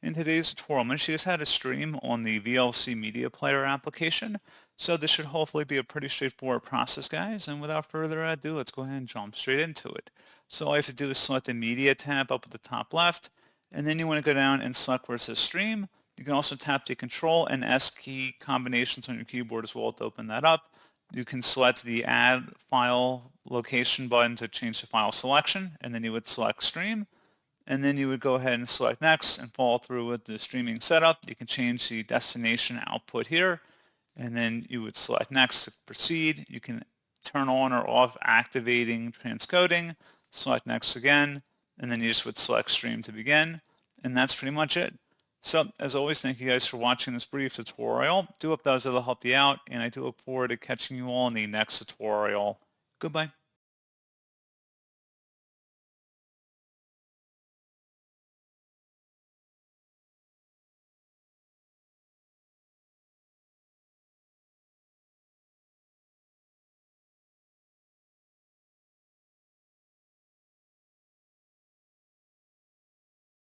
In today's tutorial, I'm going to show you guys how to stream on the VLC Media Player application. So this should hopefully be a pretty straightforward process, guys. And without further ado, let's go ahead and jump straight into it. So all you have to do is select the Media tab up at the top left, and then you want to go down and select where it says Stream. You can also tap the Control and S key combinations on your keyboard as well to open that up. You can select the Add File Location button to change the file selection, and then you would select Stream. And then you would go ahead and select next and follow through with the streaming setup. You can change the destination output here, and then you would select next to proceed. You can turn on or off activating transcoding, select next again, and then you just would select stream to begin, and that's pretty much it. So as always, thank you guys for watching this brief tutorial. Do hope that was able to help you out, and I do look forward to catching you all in the next tutorial. Goodbye.